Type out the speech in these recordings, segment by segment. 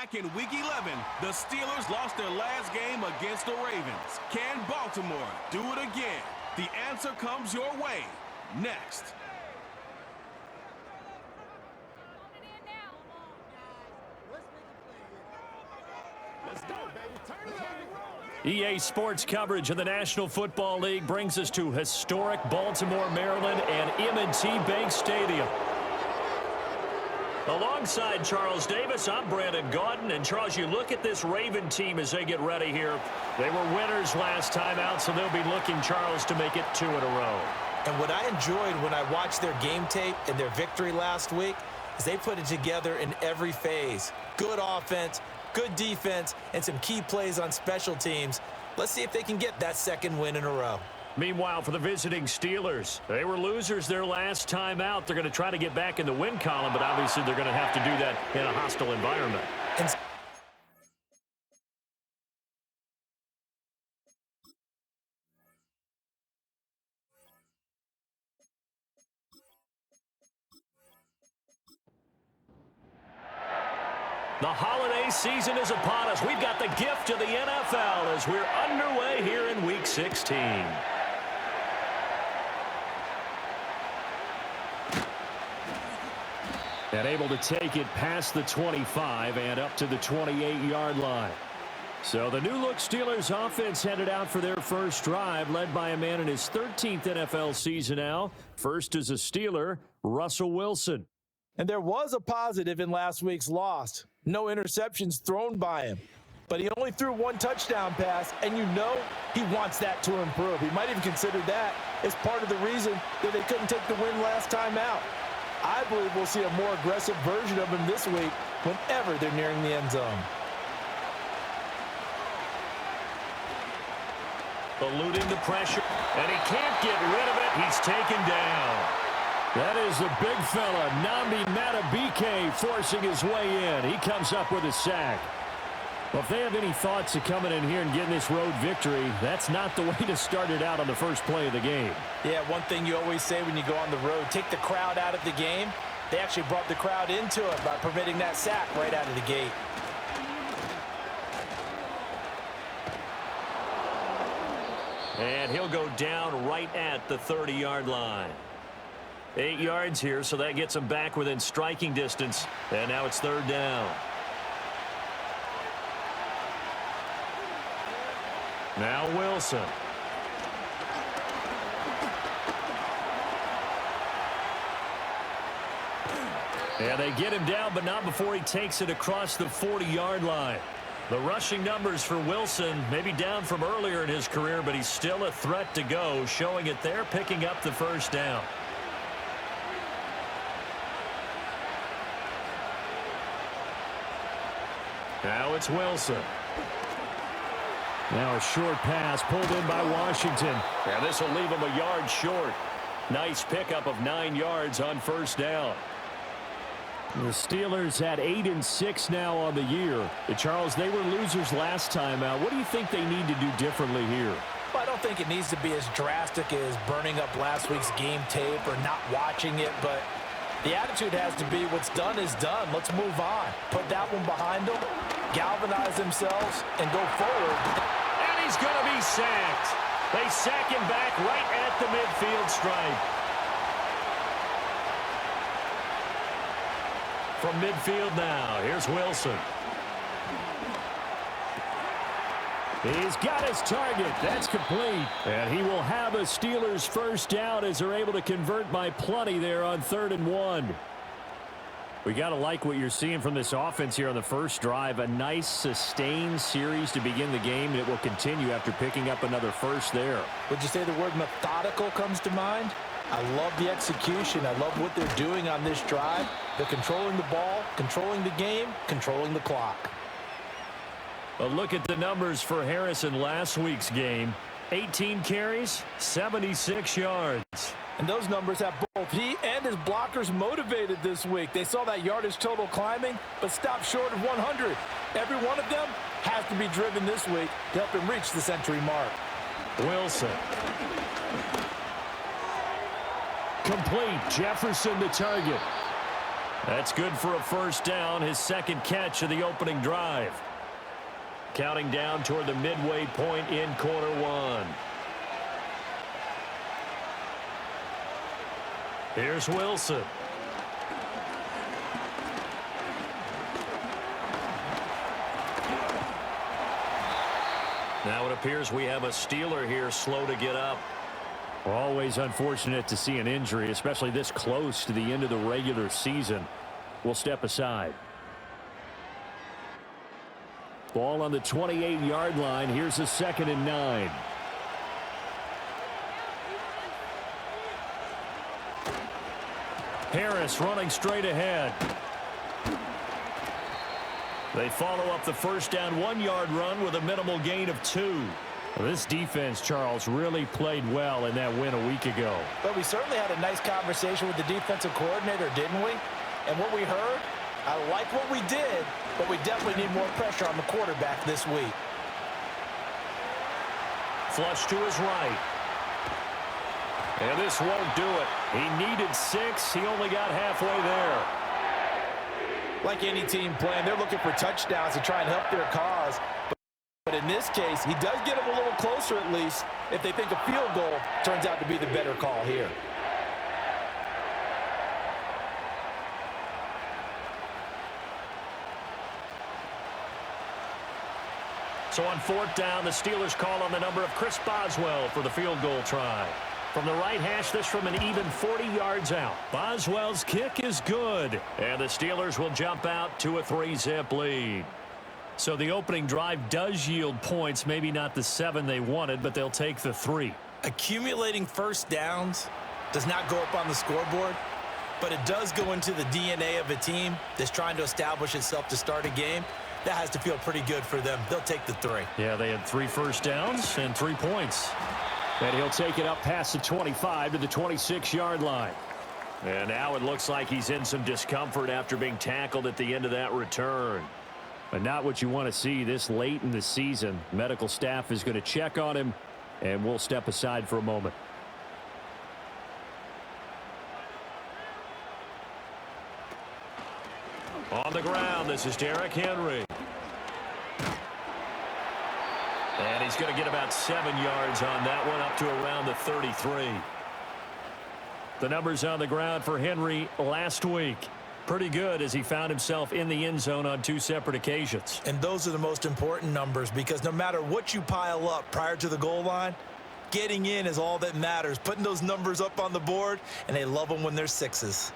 Back in Week 11, the Steelers lost their last game against the Ravens. Can Baltimore do it again? The answer comes your way next. EA Sports coverage of the National Football League brings us to historic Baltimore, Maryland, and M&T Bank Stadium. Alongside Charles Davis, I'm Brandon Gaudin. And, Charles, you look at this Raven team as they get ready here. They were winners last time out, so they'll be looking, Charles, to make it 2 in a row. And what I enjoyed when I watched their game tape and their victory last week is they put it together in every phase. Good offense, good defense, and some key plays on special teams. Let's see if they can get that second win in a row. Meanwhile, for the visiting Steelers, they were losers their last time out. They're going to try to get back in the win column, but obviously they're going to have to do that in a hostile environment. The holiday season is upon us. We've got the gift of the NFL as we're underway here in Week 16. And able to take it past the 25 and up to the 28-yard line. So the new-look Steelers offense headed out for their first drive, led by a man in his 13th NFL season now. First as a Steeler, Russell Wilson. And there was a positive in last week's loss. No interceptions thrown by him. But he only threw 1 touchdown pass, and you know he wants that to improve. He might even consider that as part of the reason that they couldn't take the win last time out. I believe we'll see a more aggressive version of him this week whenever they're nearing the end zone. Eluding the pressure, and he can't get rid of it. He's taken down. That is the big fella, Nnamdi Madubuike, forcing his way in. He comes up with a sack. Well, if they have any thoughts of coming in here and getting this road victory, that's not the way to start it out on the first play of the game. Yeah, one thing you always say when you go on the road, take the crowd out of the game. They actually brought the crowd into it by permitting that sack right out of the gate. And he'll go down right at the 30-yard line. 8 yards here, so that gets him back within striking distance. And now it's 3rd down. Now Wilson. And they get him down, but not before he takes it across the 40-yard line. The rushing numbers for Wilson maybe down from earlier in his career, but he's still a threat to go, showing it there, picking up the 1st down. Now it's Wilson. Now a short pass pulled in by Washington. And this will leave him a yard short. Nice pickup of 9 yards on 1st down. The Steelers had 8-6 now on the year. Charles, they were losers last time out. What do you think they need to do differently here? Well, I don't think it needs to be as drastic as burning up last week's game tape or not watching it, but the attitude has to be what's done is done. Let's move on. Put that one behind them, galvanize themselves, and go forward. And he's going to be sacked. They sack him back right at the midfield stripe. From midfield now, here's Wilson. He's got his target. That's complete. And he will have a Steelers 1st down as they're able to convert by plenty there on 3rd and 1. We got to like what you're seeing from this offense here on the first drive. A nice sustained series to begin the game, and it will continue after picking up another 1st there. Would you say the word methodical comes to mind? I love the execution. I love what they're doing on this drive. They're controlling the ball, controlling the game, controlling the clock. A look at the numbers for Harris in last week's game. 18 carries, 76 yards. And those numbers have both he and his blockers motivated this week. They saw that yardage total climbing, but stopped short of 100. Every one of them has to be driven this week to help him reach the century mark. Wilson. Complete. Jefferson the target. That's good for a first down, his second catch of the opening drive. Counting down toward the midway point in quarter one. Here's Wilson. Now it appears we have a Steeler here slow to get up. Always unfortunate to see an injury, especially this close to the end of the regular season. We'll step aside. Ball on the 28-yard line. Here's a 2nd and 9. Harris running straight ahead. They follow up the first down 1-yard run with a minimal gain of 2. Well, this defense, Charles, really played well in that win a week ago. But we certainly had a nice conversation with the defensive coordinator, didn't we? And what we heard, I like what we did, but we definitely need more pressure on the quarterback this week. Flush to his right. And this won't do it. He needed 6. He only got halfway there. Like any team playing, they're looking for touchdowns to try and help their cause. But in this case, he does get them a little closer at least if they think a field goal turns out to be the better call here. So on 4th down, the Steelers call on the number of Chris Boswell for the field goal try. From the right hash, this from an even 40 yards out. Boswell's kick is good. And the Steelers will jump out to a 3-zip lead. So the opening drive does yield points. Maybe not the 7 they wanted, but they'll take the 3. Accumulating first downs does not go up on the scoreboard, but it does go into the DNA of a team that's trying to establish itself to start a game. That has to feel pretty good for them. They'll take the 3. Yeah, they had 3 first downs and 3 points. And he'll take it up past the 25 to the 26-yard line. And now it looks like he's in some discomfort after being tackled at the end of that return. But not what you want to see this late in the season. Medical staff is going to check on him, and we'll step aside for a moment. On the ground, this is Derrick Henry. And he's going to get about 7 yards on that one, up to around the 33. The numbers on the ground for Henry last week. Pretty good as he found himself in the end zone on 2 separate occasions. And those are the most important numbers because no matter what you pile up prior to the goal line, getting in is all that matters. Putting those numbers up on the board, and they love them when they're 6s.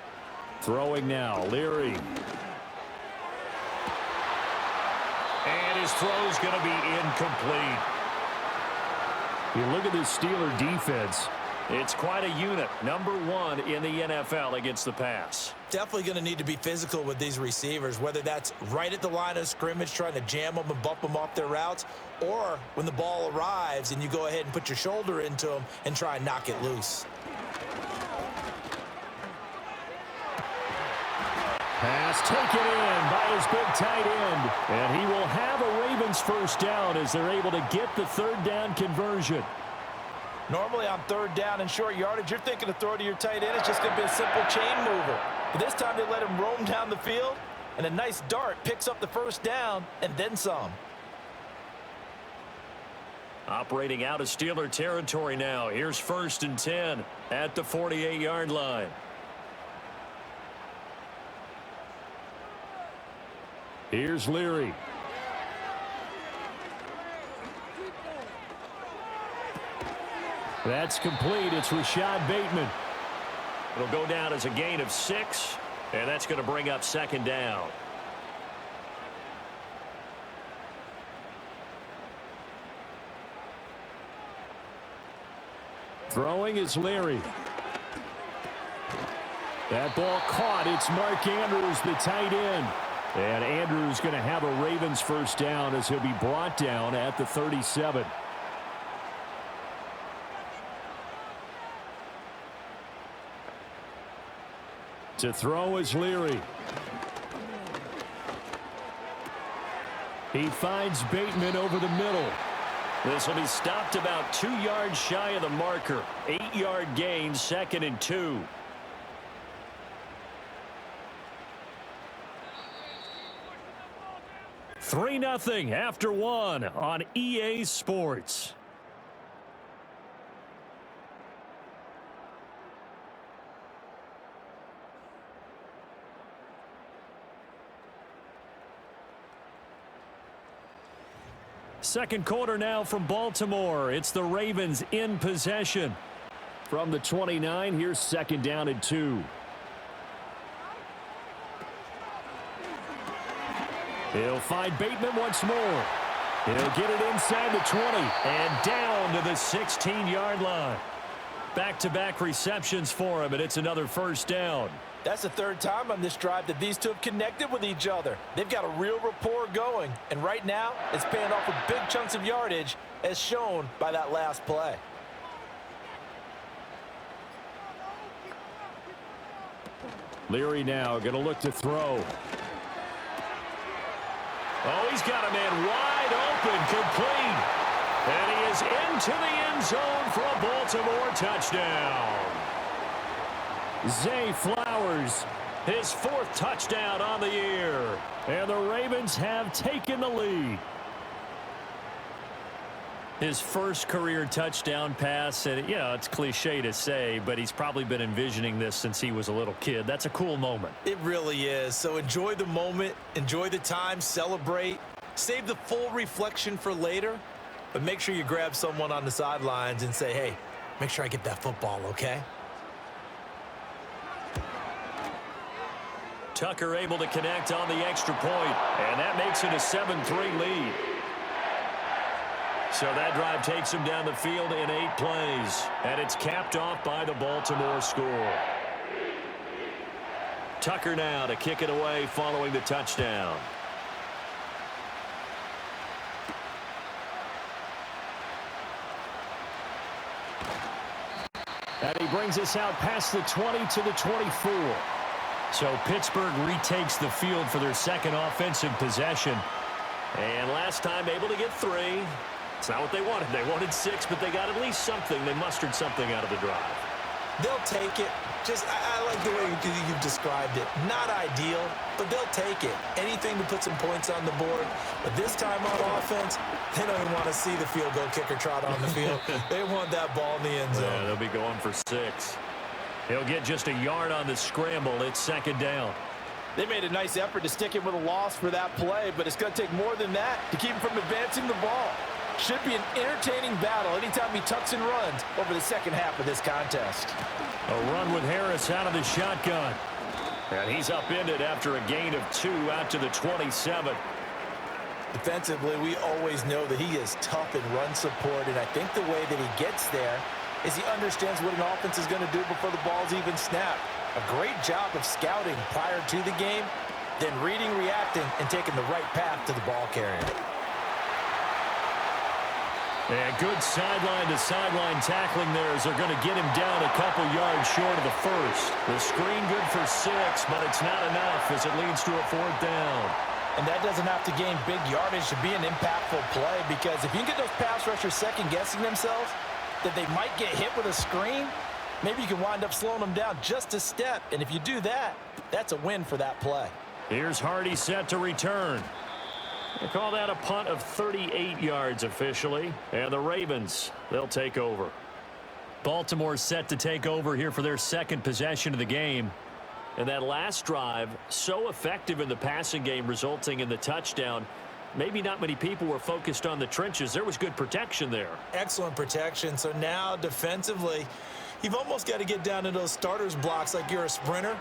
Throwing now, Leary. And his throw's going to be incomplete. You look at this Steeler defense. It's quite a unit. Number 1 in the NFL against the pass. Definitely going to need to be physical with these receivers, whether that's right at the line of scrimmage trying to jam them and bump them off their routes, or when the ball arrives and you go ahead and put your shoulder into them and try and knock it loose. Pass taken in by his big tight end. And he will have a Ravens first down as they're able to get the 3rd down conversion. Normally on 3rd down and short yardage, you're thinking to throw to your tight end. It's just going to be a simple chain mover. But this time they let him roam down the field, and a nice dart picks up the first down and then some. Operating out of Steeler territory now. Here's 1st and 10 at the 48-yard line. Here's Leary. That's complete. It's Rashad Bateman. It'll go down as a gain of 6, and that's going to bring up 2nd down. Throwing is Leary. That ball caught. It's Mark Andrews, the tight end. And Andrews going to have a Ravens first down as he'll be brought down at the 37. To throw is Leary. He finds Bateman over the middle. This will be stopped about 2 yards shy of the marker. 8-yard gain, 2nd and 2. 3-0 after one on EA Sports. Second quarter now from Baltimore. It's the Ravens in possession. From the 29, here's second down and 2. He'll find Bateman once more. He'll get it inside the 20 and down to the 16-yard line. Back-to-back receptions for him, and it's another first down. That's the third time on this drive that these two have connected with each other. They've got a real rapport going, and right now it's paying off with big chunks of yardage as shown by that last play. Leary now going to look to throw. Oh, he's got a man wide open, complete. And he is into the end zone for a Baltimore touchdown. Zay Flowers, his 4th touchdown on the year. And the Ravens have taken the lead. His first career touchdown pass, and it's cliche to say, but he's probably been envisioning this since he was a little kid. That's a cool moment. It really is. So enjoy the moment, enjoy the time, celebrate, save the full reflection for later, but make sure you grab someone on the sidelines and say, hey, make sure I get that football, okay? Tucker able to connect on the extra point, and that makes it a 7-3 lead. So that drive takes him down the field in 8 plays, and it's capped off by the Baltimore score. Tucker now to kick it away following the touchdown. And he brings us out past the 20 to the 24. So Pittsburgh retakes the field for their second offensive possession. And last time able to get 3. It's not what they wanted. They wanted 6, but they got at least something. They mustered something out of the drive. They'll take it. I like the way you've described it. Not ideal, but they'll take it. Anything to put some points on the board. But this time on offense, they don't even want to see the field goal kicker trot on the field. They want that ball in the end zone. Yeah, they'll be going for 6. He'll get just a yard on the scramble. It's second down. They made a nice effort to stick him with a loss for that play, but it's going to take more than that to keep him from advancing the ball. Should be an entertaining battle anytime he tucks and runs over the second half of this contest. A run with Harris out of the shotgun. And he's upended after a gain of 2 out to the 27. Defensively, we always know that he is tough in run support, and I think the way that he gets there is he understands what an offense is going to do before the ball's even snapped. A great job of scouting prior to the game, then reading, reacting, and taking the right path to the ball carrier. And good sideline-to-sideline tackling there as they're going to get him down a couple yards short of the first. The screen good for 6, but it's not enough as it leads to a 4th down. And that doesn't have to gain big yardage to be an impactful play, because if you can get those pass rushers second-guessing themselves, that they might get hit with a screen, maybe you can wind up slowing them down just a step. And if you do that, that's a win for that play. Here's Hardy set to return. They call that a punt of 38 yards officially. And the Ravens, they'll take over. Baltimore set to take over here for their second possession of the game. And that last drive, so effective in the passing game, resulting in the touchdown. Maybe not many people were focused on the trenches. There was good protection there. Excellent protection. So now defensively, you've almost got to get down to those starters blocks like you're a sprinter.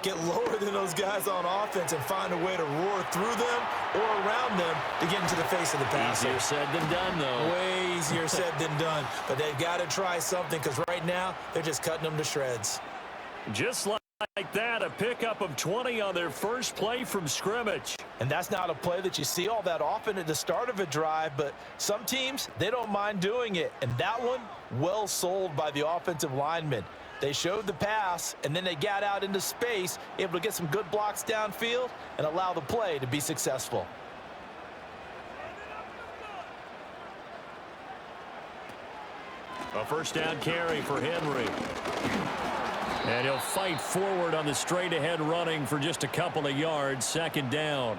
Get lower than those guys on offense and find a way to roar through them or around them to get into the face of the passer. Easier said than done, though. Way easier said than done. But they've got to try something, because right now they're just cutting them to shreds. Just like that, a pickup of 20 on their first play from scrimmage. And that's not a play that you see all that often at the start of a drive, but some teams, they don't mind doing it. And that one, well sold by the offensive lineman. They showed the pass, and then they got out into space, able to get some good blocks downfield and allow the play to be successful. A first down carry for Henry. And he'll fight forward on the straight-ahead running for just a couple of yards. Second down.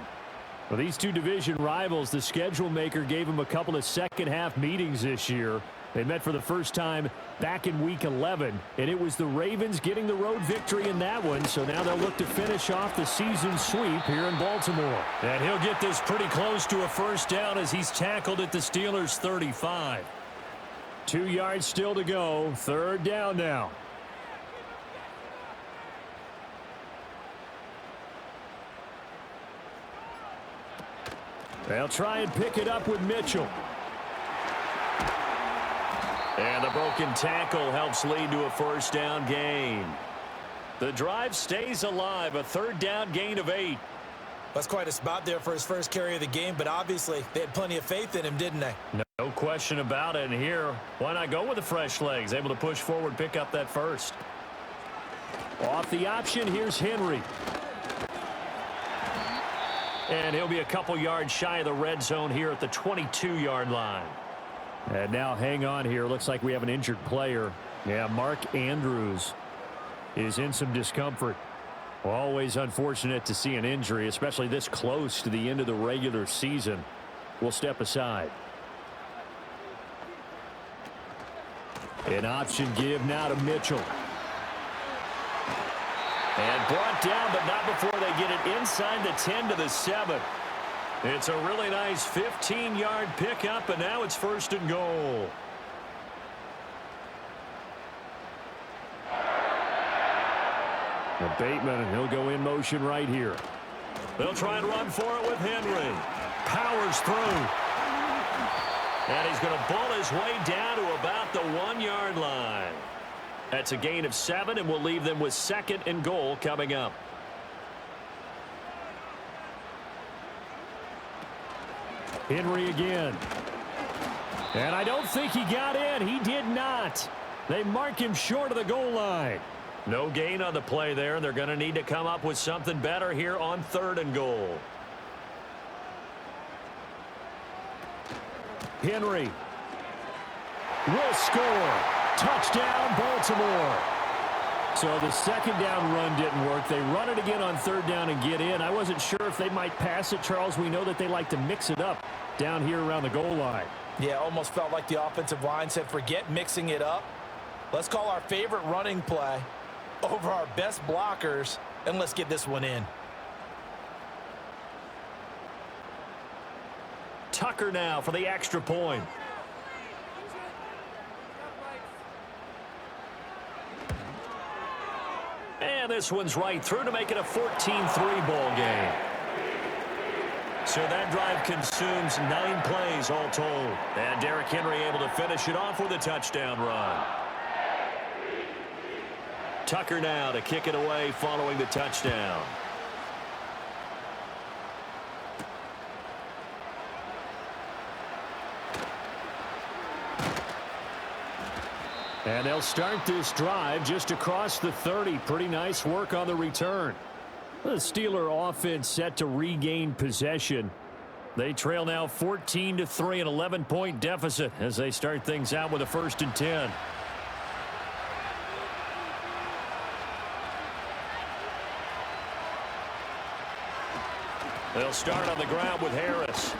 Well, these two division rivals, the schedule maker gave them a couple of second-half meetings this year. They met for the first time back in Week 11, and it was the Ravens getting the road victory in that one, so now they'll look to finish off the season sweep here in Baltimore. And he'll get this pretty close to a first down as he's tackled at the Steelers' 35. 2 yards still to go. Third down now. They'll try and pick it up with Mitchell. And the broken tackle helps lead to a first down gain. The drive stays alive, a third down gain of 8. That's quite a spot there for his first carry of the game, but obviously they had plenty of faith in him, didn't they? No question about it. And here, why not go with the fresh legs? Able to push forward, pick up that first. Off the option, here's Henry. And he'll be a couple yards shy of the red zone here at the 22-yard line. And now hang on here. Looks like we have an injured player. Yeah, Mark Andrews is in some discomfort. Always unfortunate to see an injury, especially this close to the end of the regular season. We'll step aside. An option give now to Mitchell. And brought down, but not before they get it inside the 10 to the 7. It's a really nice 15-yard pickup, and now it's first and goal. Bateman, and he'll go in motion right here. They'll try and run for it with Henry. Powers through. And he's going to bull his way down to about the 1-yard line. That's a gain of 7, and we'll leave them with second and goal coming up. Henry again. And I don't think he got in. He did not. They mark him short of the goal line. No gain on the play there, and they're going to need to come up with something better here on third and goal. Henry will score. Touchdown, Baltimore. So the second down run didn't work. They run it again on third down and get in. I wasn't sure if they might pass it, Charles. We know that they like to mix it up down here around the goal line. Yeah, almost felt like the offensive line said, forget mixing it up. Let's call our favorite running play over our best blockers, and let's get this one in. Tucker now for the extra point. And this one's right through to make it a 14-3 ball game. So that drive consumes 9 plays all told. And Derrick Henry able to finish it off with a touchdown run. Tucker now to kick it away following the touchdown. And they'll start this drive just across the 30. Pretty nice work on the return. The Steeler offense set to regain possession. They trail now 14-3, an 11-point deficit as they start things out with a 1st and 10. They'll start on the ground with Harris.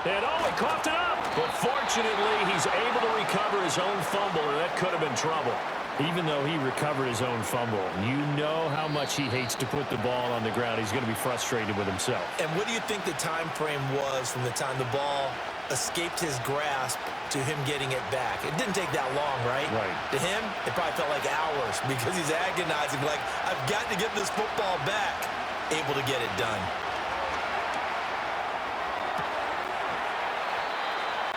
And he coughed it up. But fortunately, he's able to recover his own fumble, or that could have been trouble. Even though he recovered his own fumble, you know how much he hates to put the ball on the ground. He's going to be frustrated with himself. And what do you think the time frame was from the time the ball escaped his grasp to him getting it back? It didn't take that long, right? Right. To him, it probably felt like hours because he's agonizing, like, I've got to get this football back. Able to get it done.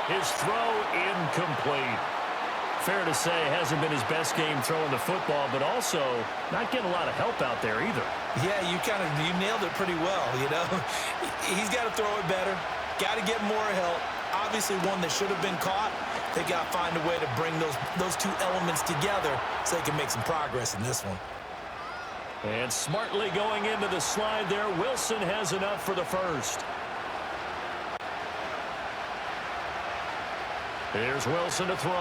His throw incomplete. Fair to say, hasn't been his best game throwing the football, but also not getting a lot of help out there either. Yeah, you nailed it pretty well, you know. He's got to throw it better. Got to get more help. Obviously one that should have been caught. They got to find a way to bring those two elements together so they can make some progress in this one. And smartly going into the slide there, Wilson has enough for the first. Here's Wilson to throw.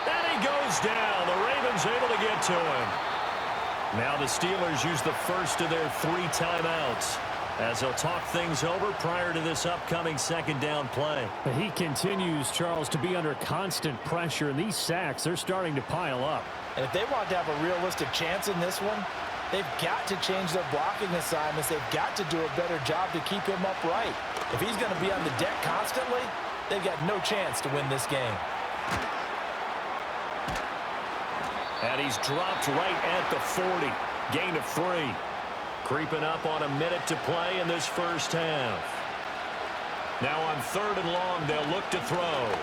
And he goes down. The Ravens able to get to him. Now the Steelers use the first of their 3 timeouts as they'll talk things over prior to this upcoming second down play. He continues, Charles, to be under constant pressure, and these sacks, they're starting to pile up. And if they want to have a realistic chance in this one, they've got to change their blocking assignments. They've got to do a better job to keep him upright. If he's going to be on the deck constantly, they've got no chance to win this game. And he's dropped right at the 40. Gain of 3. Creeping up on a minute to play in this first half. Now on 3rd and long, they'll look to throw.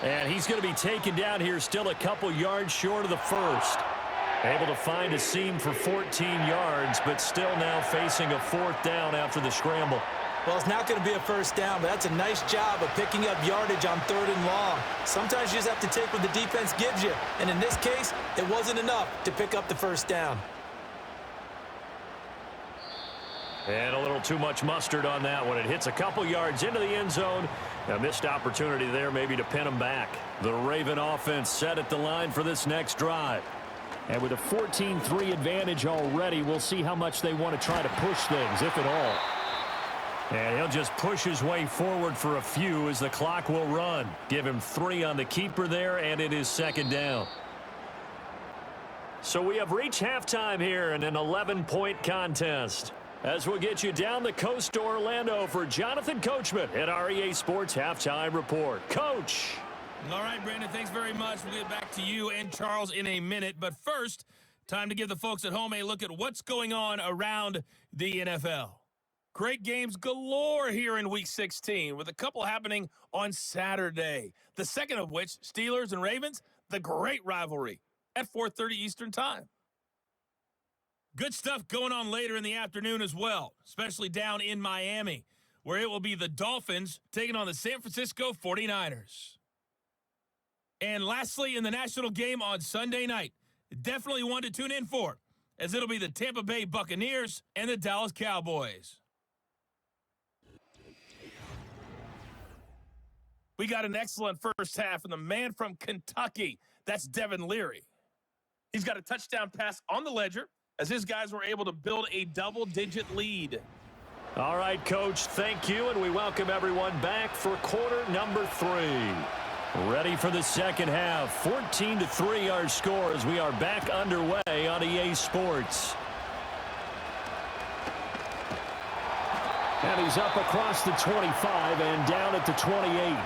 And he's going to be taken down here, still a couple yards short of the first. Able to find a seam for 14 yards, but still now facing a 4th down after the scramble. Well, it's not going to be a first down, but that's a nice job of picking up yardage on 3rd and long. Sometimes you just have to take what the defense gives you, and in this case, it wasn't enough to pick up the first down. And a little too much mustard on that one. It hits a couple yards into the end zone. A missed opportunity there maybe to pin them back. The Raven offense set at the line for this next drive. And with a 14-3 advantage already, we'll see how much they want to try to push things, if at all. And he'll just push his way forward for a few as the clock will run. Give him 3 on the keeper there, and it is 2nd down. So we have reached halftime here in an 11-point contest. As we'll get you down the coast to Orlando for Jonathan Coachman at REA Sports Halftime Report. Coach! All right, Brandon, thanks very much. We'll get back to you and Charles in a minute. But first, time to give the folks at home a look at what's going on around the NFL. Great games galore here in Week 16, with a couple happening on Saturday. The second of which, Steelers and Ravens, the great rivalry at 4:30 Eastern Time. Good stuff going on later in the afternoon as well, especially down in Miami, where it will be the Dolphins taking on the San Francisco 49ers. And lastly, in the national game on Sunday night, definitely one to tune in for, as it'll be the Tampa Bay Buccaneers and the Dallas Cowboys. We got an excellent first half from the man from Kentucky. That's Devin Leary. He's got a touchdown pass on the ledger as his guys were able to build a double-digit lead. All right, Coach, thank you, and we welcome everyone back for quarter number 3. Ready for the second half. 14-3 our score as we are back underway on EA Sports. And he's up across the 25 and down at the 28.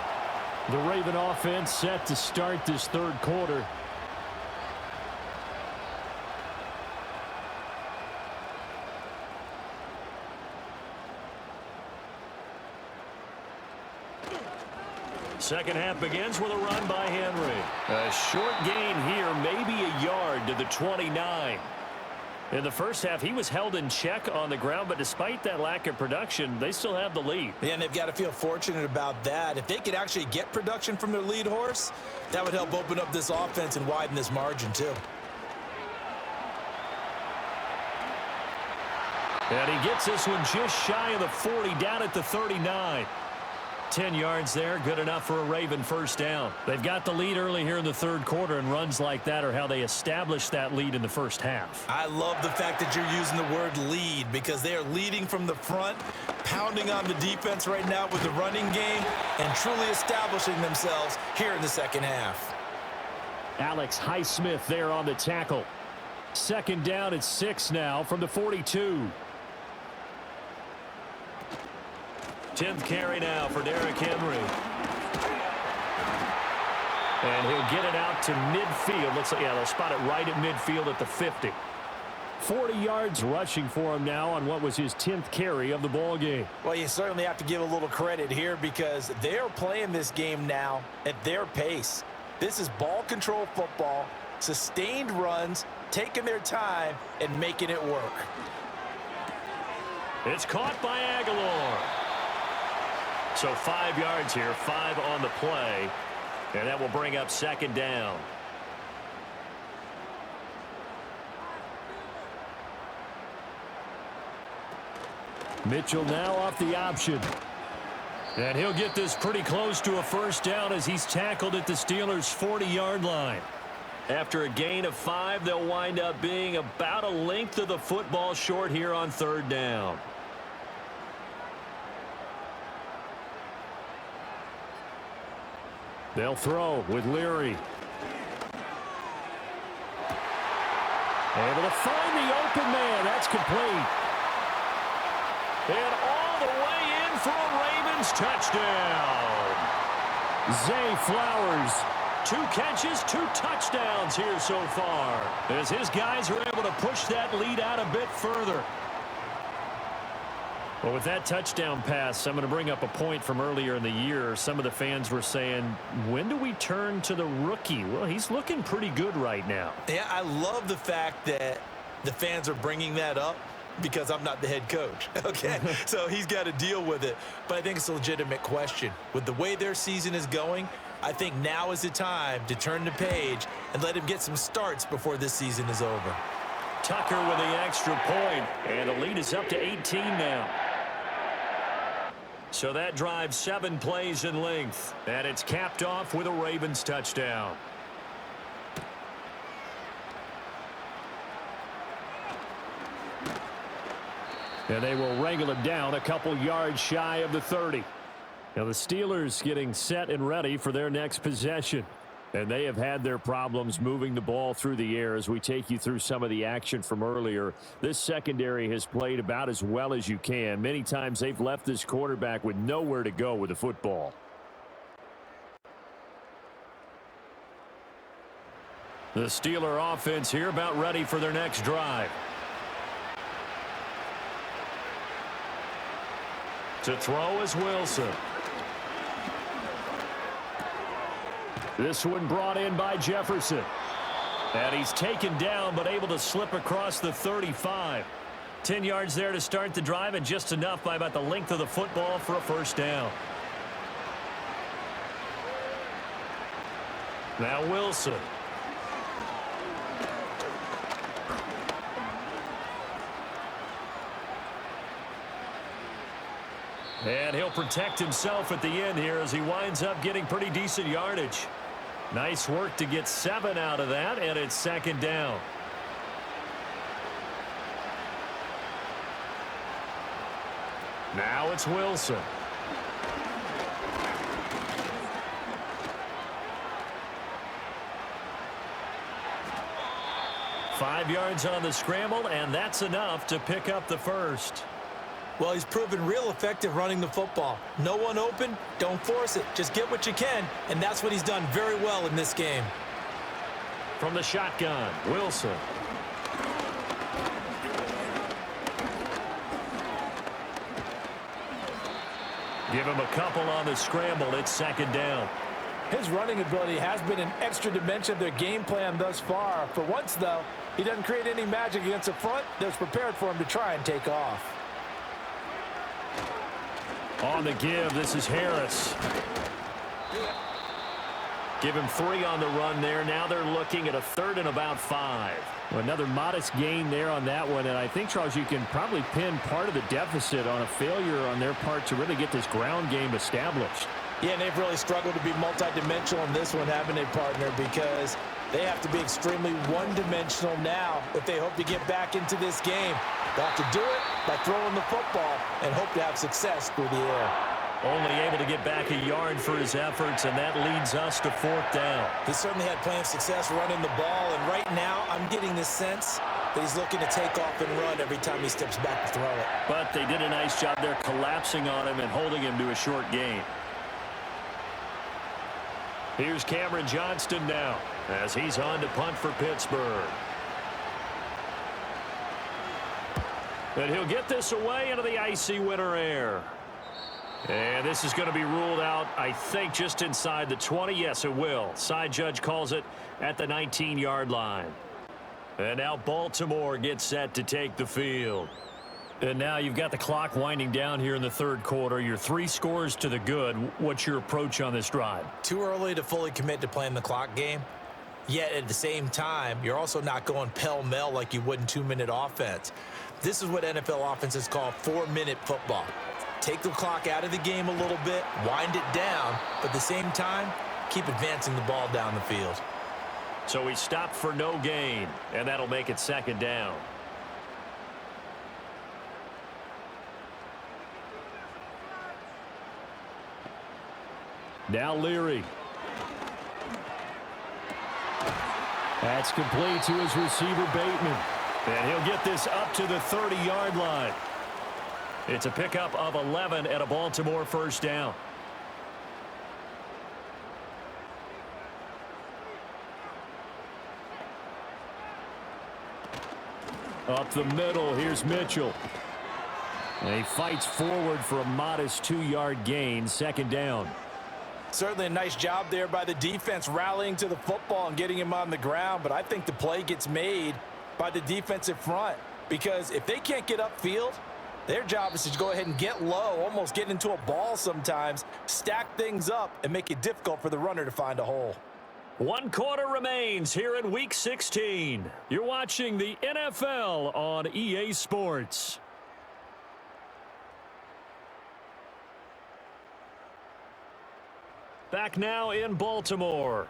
The Raven offense set to start this 3rd quarter. Second half begins with a run by Henry. A short gain here, maybe a yard to the 29. In the first half, he was held in check on the ground, but despite that lack of production, they still have the lead. Yeah, and they've got to feel fortunate about that. If they could actually get production from their lead horse, that would help open up this offense and widen this margin too. And he gets this one just shy of the 40, down at the 39. 10 yards there, good enough for a Raven first down. They've got the lead early here in the 3rd quarter, and runs like that are how they establish that lead in the first half. I love the fact that you're using the word lead, because they are leading from the front, pounding on the defense right now with the running game, and truly establishing themselves here in the second half. Alex Highsmith there on the tackle. 2nd down at 6 now from the 42. 10th carry now for Derrick Henry. And he'll get it out to midfield. Looks like, yeah, they'll spot it right at midfield at the 50. 40 yards rushing for him now on what was his 10th carry of the ball game. Well, you certainly have to give a little credit here, because they're playing this game now at their pace. This is ball control football, sustained runs, taking their time and making it work. It's caught by Aguilar. So 5 yards here, 5 on the play, and that will bring up 2nd down. Mitchell now off the option. And he'll get this pretty close to a first down as he's tackled at the Steelers' 40-yard line. After a gain of 5, they'll wind up being about a length of the football short here on third down. They'll throw with Leary. Able to find the open man. That's complete. And all the way in for a Ravens touchdown. Zay Flowers. 2 catches, 2 touchdowns here so far, as his guys are able to push that lead out a bit further. Well, with that touchdown pass, I'm going to bring up a point from earlier in the year. Some of the fans were saying, when do we turn to the rookie? Well, he's looking pretty good right now. Yeah, I love the fact that the fans are bringing that up because I'm not the head coach, okay? So he's got to deal with it. But I think it's a legitimate question. With the way their season is going, I think now is the time to turn the page and let him get some starts before this season is over. Tucker with the extra point, and the lead is up to 18 now. So that drives 7 plays in length, and it's capped off with a Ravens touchdown. And they will wrangle it down a couple yards shy of the 30. Now the Steelers getting set and ready for their next possession. And they have had their problems moving the ball through the air as we take you through some of the action from earlier. This secondary has played about as well as you can. Many times they've left this quarterback with nowhere to go with the football. The Steeler offense here about ready for their next drive. To throw is Wilson. This one brought in by Jefferson. And he's taken down but able to slip across the 35. 10 yards there to start the drive, and just enough by about the length of the football for a first down. Now Wilson. And he'll protect himself at the end here as he winds up getting pretty decent yardage. Nice work to get 7 out of that, and it's second down. Now it's Wilson. Five yards on the scramble, and that's enough to pick up the first. Well, he's proven real effective running the football. No one open, don't force it. Just get what you can, and that's what he's done very well in this game. From the shotgun, Wilson. Give him a couple on the scramble. It's second down. His running ability has been an extra dimension of their game plan thus far. For once, though, he doesn't create any magic against the front that's prepared for him to try and take off. On the give, this is Harris. Give him 3 on the run there. Now they're looking at a third and about 5. Another modest gain there on that one, and I think, Charles, you can probably pin part of the deficit on a failure on their part to really get this ground game established. Yeah, and they've really struggled to be multidimensional in this one, haven't they, partner? Because they have to be extremely one-dimensional now if they hope to get back into this game. They'll have to do it by throwing the football and hope to have success through the air. Only able to get back a yard for his efforts, and that leads us to fourth down. He certainly had plenty of success running the ball, and right now I'm getting the sense that he's looking to take off and run every time he steps back to throw it. But they did a nice job there collapsing on him and holding him to a short gain. Here's Cameron Johnston now as he's on to punt for Pittsburgh. And he'll get this away into the icy winter air. And this is going to be ruled out, I think, just inside the 20. Yes, it will. Side judge calls it at the 19-yard line. And now Baltimore gets set to take the field. And now you've got the clock winding down here in the third quarter. You're 3 scores to the good. What's your approach on this drive? Too early to fully commit to playing the clock game. Yet at the same time, you're also not going pell-mell like you would in 2-minute offense. This is what NFL offenses call 4-minute football. take the clock out of the game a little bit, wind it down, but at the same time, keep advancing the ball down the field. So he stopped for no gain, and that'll make it second down. Now Leary. That's complete to his receiver, Bateman. And he'll get this up to the 30-yard line. It's a pickup of 11 and a Baltimore first down. Up the middle, here's Mitchell. And he fights forward for a modest 2-yard gain, second down. Certainly a nice job there by the defense rallying to the football and getting him on the ground, but I think the play gets made by the defensive front because if they can't get upfield, their job is to go ahead and get low, almost get into a ball sometimes, stack things up, and make it difficult for the runner to find a hole. 1 quarter remains here in Week 16. You're watching the NFL on EA Sports. Back now in Baltimore.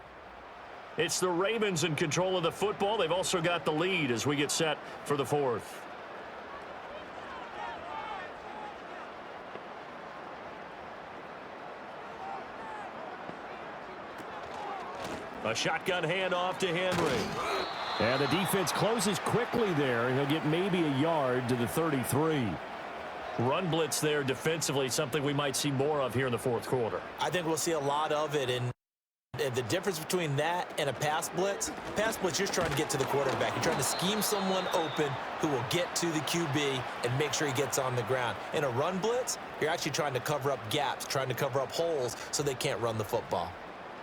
It's the Ravens in control of the football. They've also got the lead as we get set for the fourth. A shotgun handoff to Henry. And the defense closes quickly there. He'll get maybe a yard to the 33. Run blitz there defensively, something we might see more of here in the fourth quarter. I think we'll see a lot of it, and the difference between that and a pass blitz, you're just trying to get to the quarterback. You're trying to scheme someone open who will get to the QB and make sure he gets on the ground. In a run blitz, you're actually trying to cover up gaps, trying to cover up holes so they can't run the football.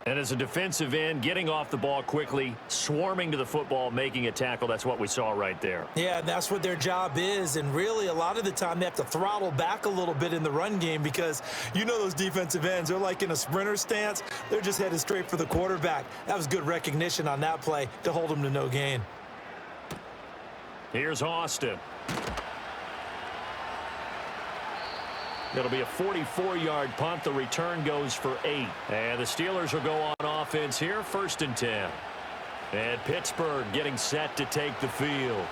And as a defensive end, getting off the ball quickly, swarming to the football, making a tackle, that's what we saw right there. Yeah, that's what their job is, and really a lot of the time they have to throttle back a little bit in the run game because you know those defensive ends, they're like in a sprinter stance. They're just headed straight for the quarterback. That was good recognition on that play to hold them to no gain. Here's Austin. It'll be a 44-yard punt. The return goes for 8. And the Steelers will go on offense here, 1st and 10. And Pittsburgh getting set to take the field.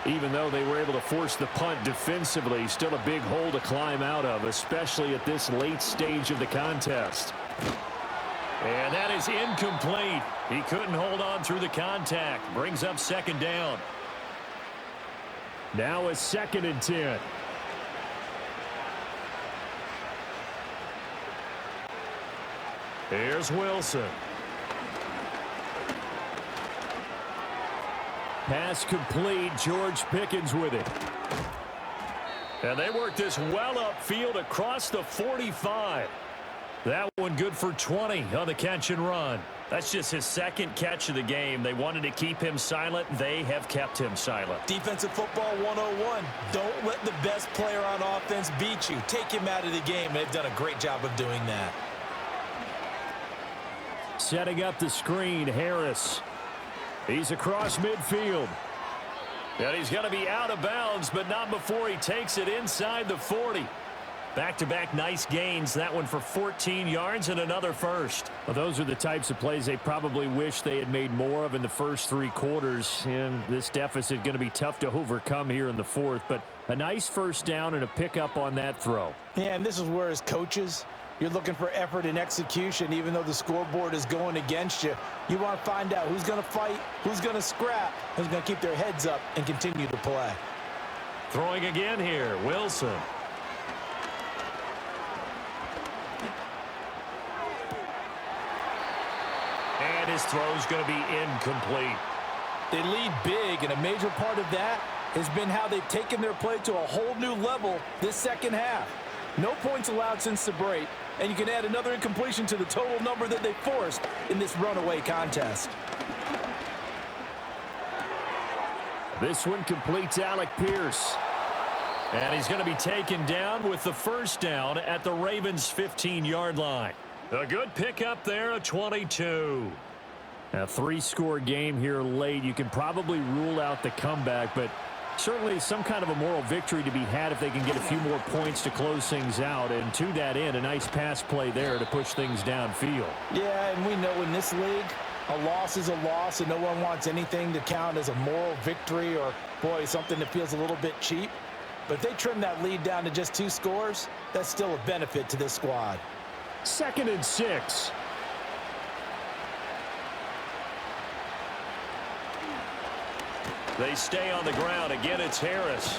Even though they were able to force the punt defensively, still a big hole to climb out of, especially at this late stage of the contest. And that is incomplete. He couldn't hold on through the contact. Brings up second down. Now a 2nd and 10. Here's Wilson. Pass complete. George Pickens with it. And they work this well upfield across the 45. That one good for 20 on the catch and run. That's just his 2nd catch of the game. They wanted to keep him silent. They have kept him silent. Defensive football 101. Don't let the best player on offense beat you. Take him out of the game. They've done a great job of doing that. Setting up the screen, Harris. He's across midfield. And he's going to be out of bounds, but not before he takes it inside the 40. Back-to-back nice gains. That one for 14 yards and another first. Well, those are the types of plays they probably wish they had made more of in the first 3 quarters. And this deficit going to be tough to overcome here in the fourth. But a nice first down and a pickup on that throw. Yeah, and this is where as coaches, you're looking for effort and execution, even though the scoreboard is going against you. You want to find out who's going to fight, who's going to scrap, who's going to keep their heads up and continue to play. Throwing again here, Wilson. And his throw's going to be incomplete. They lead big, and a major part of that has been how they've taken their play to a whole new level this second half. No points allowed since the break, and you can add another incompletion to the total number that they forced in this runaway contest. This one completes Alec Pierce. And he's going to be taken down with the first down at the Ravens' 15-yard line. A good pickup there, a 22. A 3-score game here late. You can probably rule out the comeback, but Certainly some kind of a moral victory to be had if they can get a few more points to close things out. And to that end, a nice pass play there to push things downfield. Yeah, and we know in this league, a loss is a loss, and no one wants anything to count as a moral victory or, boy, something that feels a little bit cheap. But if they trim that lead down to just 2 scores, that's still a benefit to this squad. 2nd and 6. They stay on the ground. Again, it's Harris.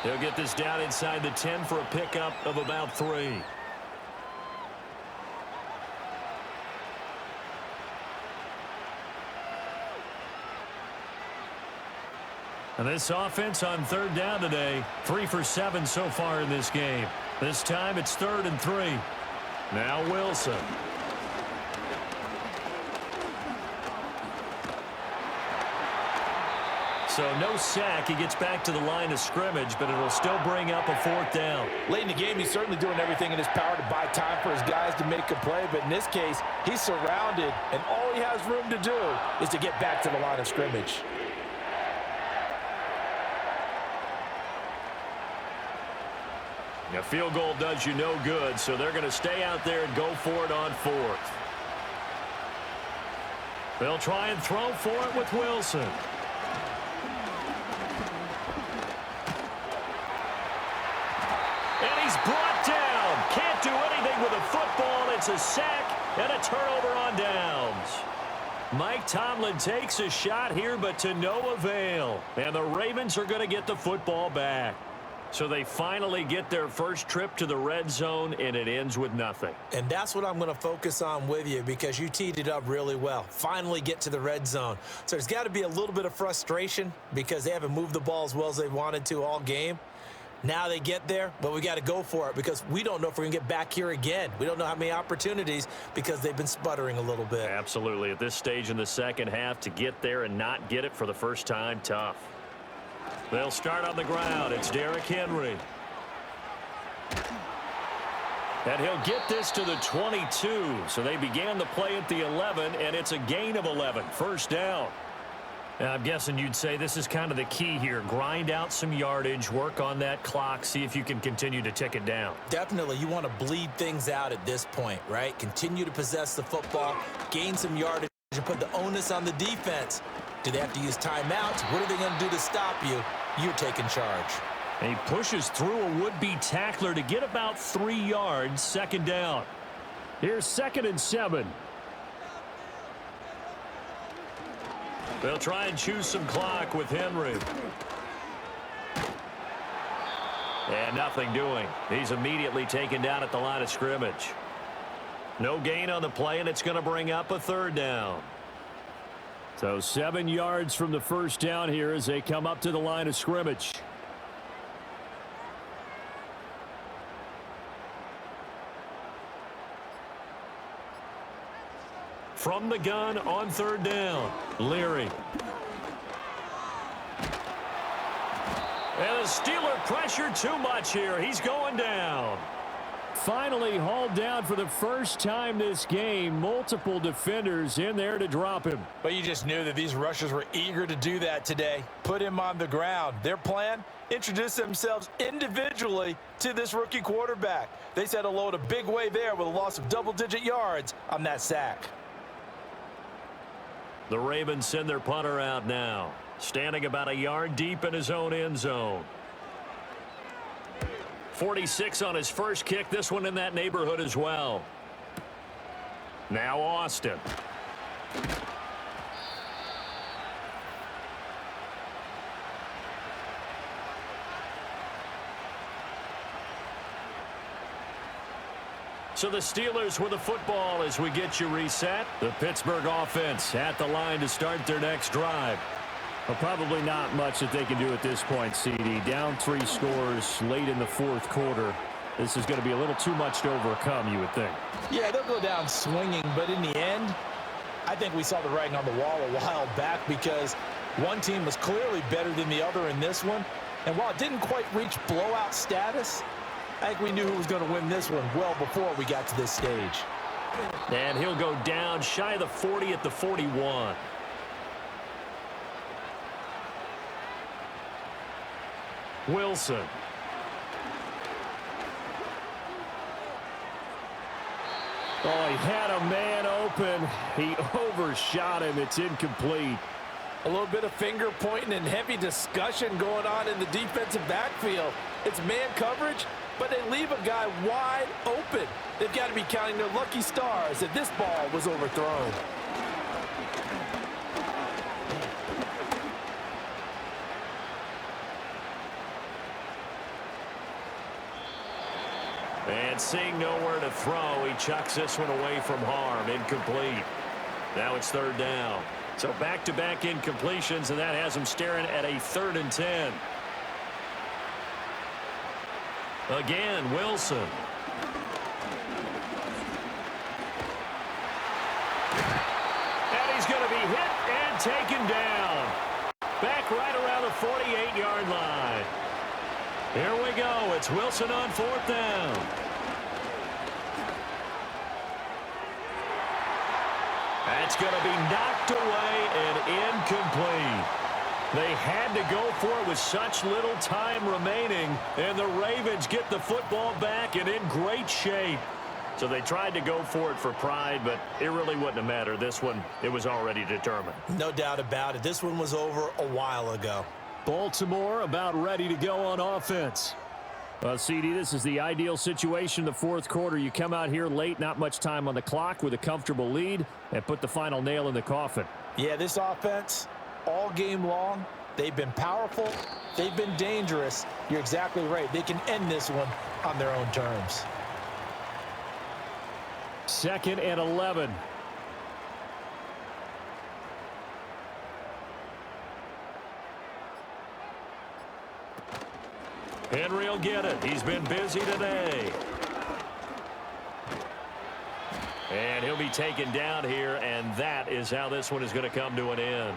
He'll get this down inside the 10 for a pickup of about 3. And this offense on 3rd down today, 3 for 7 so far in this game. This time it's 3rd and 3. Now Wilson. So no sack. He gets back to the line of scrimmage, but it'll still bring up a 4th down. Late in the game, he's certainly doing everything in his power to buy time for his guys to make a play. But in this case, he's surrounded, and all he has room to do is to get back to the line of scrimmage. A field goal does you no good, so they're going to stay out there and go for it on 4th. They'll try and throw for it with Wilson. And he's brought down. Can't do anything with a football. It's a sack and a turnover on downs. Mike Tomlin takes a shot here, but to no avail. And the Ravens are going to get the football back. So they finally get their first trip to the red zone, and it ends with nothing. And that's what I'm going to focus on with you, because you teed it up really well. Finally get to the red zone. So there's got to be a little bit of frustration because they haven't moved the ball as well as they wanted to all game. Now they get there, but we got to go for it because we don't know if we're going to get back here again. We don't know how many opportunities because they've been sputtering a little bit. Absolutely. At this stage in the second half, to get there and not get it for the first time, tough. They'll start on the ground. It's Derrick Henry. And he'll get this to the 22. So they began the play at the 11, and it's a gain of 11. 1st down. And I'm guessing you'd say this is kind of the key here. Grind out some yardage, work on that clock, see if you can continue to tick it down. Definitely, you want to bleed things out at this point, right? Continue to possess the football, gain some yardage, and put the onus on the defense. Do they have to use timeouts? What are they going to do to stop you? You're taking charge. And he pushes through a would-be tackler to get about 3 yards. 2nd down. Here's 2nd and 7. They'll try and choose some clock with Henry. And nothing doing. He's immediately taken down at the line of scrimmage. No gain on the play, and it's going to bring up a 3rd down. So 7 yards from the 1st down here as they come up to the line of scrimmage. From the gun on 3rd down, Leary. And the Steeler pressure too much here. He's going down. Finally hauled down for the first time this game. Multiple defenders in there to drop him. But you just knew that these rushers were eager to do that today. Put him on the ground. Their plan? Introduce themselves individually to this rookie quarterback. They said hello in a big way there with a loss of double-digit yards on that sack. The Ravens send their punter out now, standing about a yard deep in his own end zone. 46 on his first kick. This one in that neighborhood as well. Now Austin. So the Steelers with the football as we get you reset. The Pittsburgh offense at the line to start their next drive. Well, probably not much that they can do at this point, CD. Down 3 scores late in the 4th quarter. This is going to be a little too much to overcome, you would think. Yeah, they'll go down swinging, but in the end, I think we saw the writing on the wall a while back because one team was clearly better than the other in this one. And while it didn't quite reach blowout status, I think we knew who was going to win this one well before we got to this stage. And he'll go down shy of the 40 at the 41. Wilson. Oh, he had a man open. He overshot him. It's incomplete. A little bit of finger pointing and heavy discussion going on in the defensive backfield. It's man coverage, but they leave a guy wide open. They've got to be counting their lucky stars if this ball was overthrown. And seeing nowhere to throw, he chucks this one away from harm. Incomplete. Now it's third down. So back-to-back incompletions, and that has him staring at a 3rd and 10. Again, Wilson. And he's going to be hit and taken down. Back right around the 48-yard line. Here we go. It's Wilson on 4th down. That's going to be knocked away and incomplete. They had to go for it with such little time remaining, and the Ravens get the football back and in great shape. So they tried to go for it for pride, but it really wouldn't have mattered. This one, it was already determined. No doubt about it. This one was over a while ago. Baltimore about ready to go on offense. Well, CD, this is the ideal situation in the 4th quarter. You come out here late, not much time on the clock with a comfortable lead, and put the final nail in the coffin. Yeah, this offense, all game long, they've been powerful. They've been dangerous. You're exactly right. They can end this one on their own terms. 2nd and 11. Henry will get it. He's been busy today. And he'll be taken down here, and that is how this one is going to come to an end.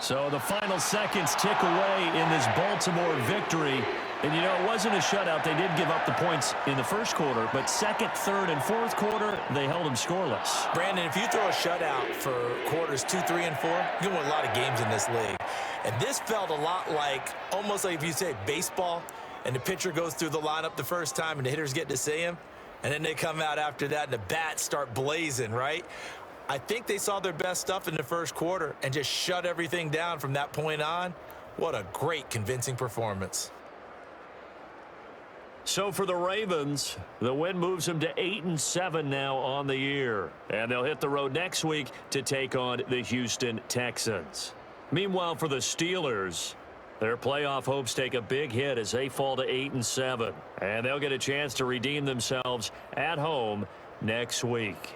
So the final seconds tick away in this Baltimore victory. And, you know, it wasn't a shutout. They did give up the points in the 1st quarter, but 2nd, 3rd, and 4th quarter, they held them scoreless. Brandon, if you throw a shutout for quarters 2, 3, and 4, you can win a lot of games in this league. And this felt a lot like, almost like if you say baseball, and the pitcher goes through the lineup the first time, and the hitters get to see him, and then they come out after that, and the bats start blazing, right? I think they saw their best stuff in the 1st quarter and just shut everything down from that point on. What a great, convincing performance. So for the Ravens, the win moves them to 8-7 now on the year. And they'll hit the road next week to take on the Houston Texans. Meanwhile, for the Steelers, their playoff hopes take a big hit as they fall to 8-7. And they'll get a chance to redeem themselves at home next week.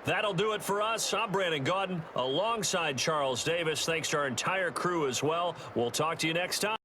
That'll do it for us. I'm Brandon Gaudin alongside Charles Davis. Thanks to our entire crew as well. We'll talk to you next time.